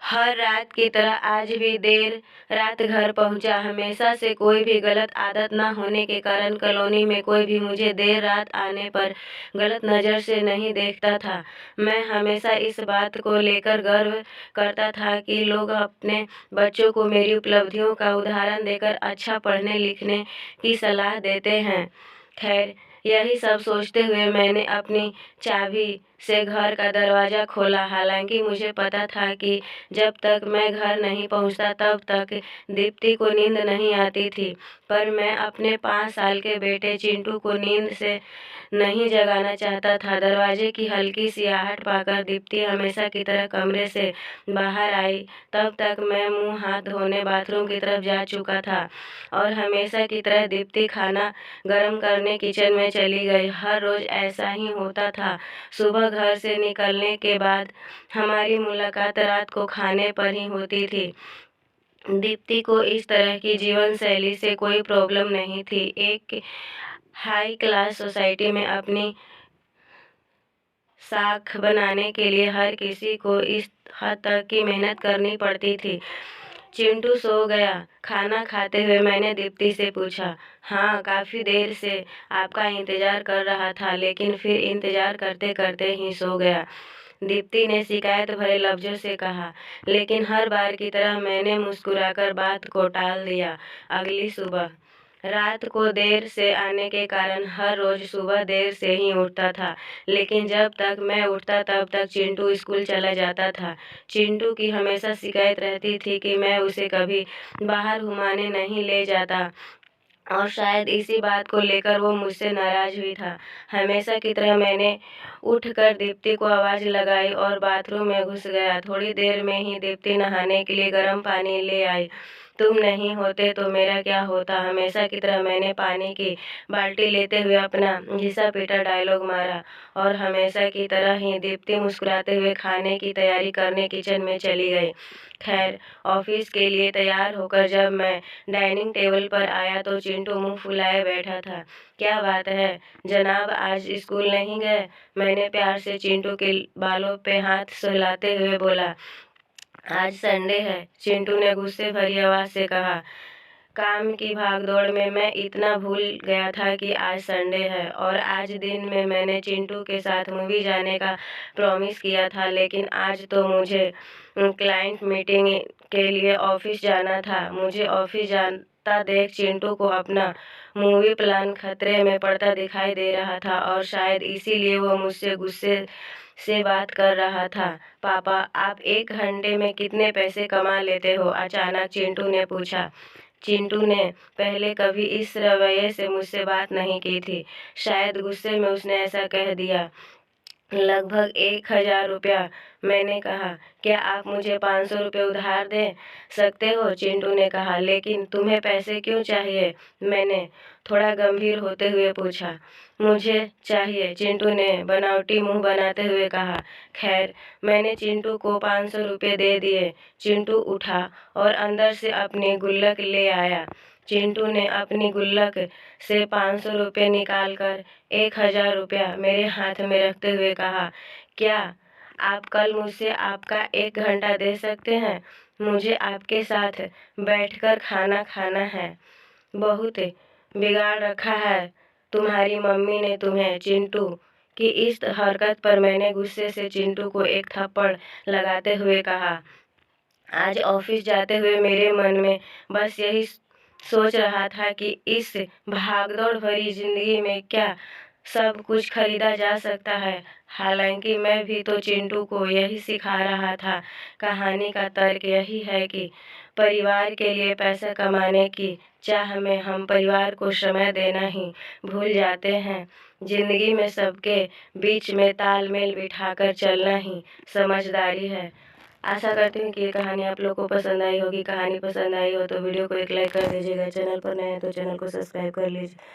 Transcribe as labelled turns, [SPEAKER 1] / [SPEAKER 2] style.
[SPEAKER 1] हर रात की तरह आज भी देर रात घर पहुंचा। हमेशा से कोई भी गलत आदत न होने के कारण कॉलोनी में कोई भी मुझे देर रात आने पर गलत नज़र से नहीं देखता था। मैं हमेशा इस बात को लेकर गर्व करता था कि लोग अपने बच्चों को मेरी उपलब्धियों का उदाहरण देकर अच्छा पढ़ने लिखने की सलाह देते हैं। खैर, यही सब सोचते हुए मैंने अपनी चाबी से घर का दरवाज़ा खोला। हालांकि मुझे पता था कि जब तक मैं घर नहीं पहुंचता तब तक दीप्ति को नींद नहीं आती थी, पर मैं अपने 5 साल के बेटे चिंटू को नींद से नहीं जगाना चाहता था। दरवाजे की हल्की सी आहट पाकर दीप्ति हमेशा की तरह कमरे से बाहर आई। तब तक मैं मुंह हाथ धोने बाथरूम की तरफ जा चुका था और हमेशा की तरह दीप्ति खाना गर्म करने किचन में चली गई। हर रोज़ ऐसा ही होता था। सुबह घर से निकलने के बाद हमारी मुलाकात रात को खाने पर ही होती थी। दीप्ति को इस तरह की जीवन शैली से कोई प्रॉब्लम नहीं थी। एक हाई क्लास सोसाइटी में अपनी साख बनाने के लिए हर किसी को इस हद तक की मेहनत करनी पड़ती थी। चिंटू सो गया? खाना खाते हुए मैंने दीप्ति से पूछा। हाँ, काफ़ी देर से आपका इंतज़ार कर रहा था, लेकिन फिर इंतज़ार करते करते ही सो गया, दीप्ति ने शिकायत भरे लफ्ज़ों से कहा। लेकिन हर बार की तरह मैंने मुस्कुराकर बात को टाल दिया। अगली सुबह रात को देर से आने के कारण हर रोज़ सुबह देर से ही उठता था, लेकिन जब तक मैं उठता तब तक चिंटू स्कूल चला जाता था। चिंटू की हमेशा शिकायत रहती थी कि मैं उसे कभी बाहर घुमाने नहीं ले जाता और शायद इसी बात को लेकर वो मुझसे नाराज़ हुई था। हमेशा की तरह मैंने उठकर दीप्ति को आवाज़ लगाई और बाथरूम में घुस गया। थोड़ी देर में ही दीप्ति नहाने के लिए गर्म पानी ले आई। तुम नहीं होते तो मेरा क्या होता? हमेशा की तरह मैंने पानी की बाल्टी लेते हुए अपना घिसा पीटा डायलॉग मारा और हमेशा की तरह ही दीप्ति मुस्कुराते हुए खाने की तैयारी करने किचन में चली गई। खैर, ऑफिस के लिए तैयार होकर जब मैं डाइनिंग टेबल पर आया तो चिंटू मुंह फुलाए बैठा था। क्या बात है जनाब, आज स्कूल नहीं गए? मैंने प्यार से चिंटू के बालों पे हाथ सहलाते हुए बोला। आज संडे है, चिंटू ने गुस्से भरी आवाज़ से कहा। काम की भागदौड़ में मैं इतना भूल गया था कि आज संडे है और आज दिन में मैंने चिंटू के साथ मूवी जाने का प्रॉमिस किया था, लेकिन आज तो मुझे क्लाइंट मीटिंग के लिए ऑफिस जाना था। मुझे ऑफिस जाता देख चिंटू को अपना मूवी प्लान खतरे में पड़ता दिखाई दे रहा था और शायद इसीलिए वो मुझसे गुस्से से बात कर रहा था। पापा, आप 1 घंटे में कितने पैसे कमा लेते हो? अचानक चिंटू ने पूछा। चिंटू ने पहले कभी इस रवैये से मुझसे बात नहीं की थी। शायद गुस्से में उसने ऐसा कह दिया। लगभग 1,000 रुपया, मैंने कहा। क्या आप मुझे 500 रुपये उधार दे सकते हो? चिंटू ने कहा। लेकिन तुम्हें पैसे क्यों चाहिए? मैंने थोड़ा गंभीर होते हुए पूछा। मुझे चाहिए, चिंटू ने बनावटी मुंह बनाते हुए कहा। खैर, मैंने चिंटू को 500 रुपये दे दिए। चिंटू उठा और अंदर से अपनी गुल्लक ले आया। चिंटू ने अपनी गुल्लक से 500 रुपये निकालकर 1,000 रुपया मेरे हाथ में रखते हुए कहा। क्या आप कल मुझसे आपका 1 घंटा दे सकते हैं? मुझे आपके साथ बैठकर खाना खाना है। बहुत बिगाड़ रखा है तुम्हारी मम्मी ने तुम्हें। चिंटू की इस हरकत पर मैंने गुस्से से चिंटू को एक थप्पड़ लगाते हुए कहा। आज ऑफिस जाते हुए मेरे मन में बस यही सोच रहा था कि इस भागदौड़ भरी जिंदगी में क्या सब कुछ खरीदा जा सकता है। हालांकि मैं भी तो चिंटू को यही सिखा रहा था। कहानी का तर्क यही है कि परिवार के लिए पैसा कमाने की चाह में हम परिवार को समय देना ही भूल जाते हैं। जिंदगी में सबके बीच में तालमेल बिठाकर चलना ही समझदारी है। आशा करती हूँ कि ये कहानी आप लोग को पसंद आई होगी। कहानी पसंद आई हो तो वीडियो को एक लाइक कर दीजिएगा। चैनल पर नए हैं तो चैनल को सब्सक्राइब कर लीजिए।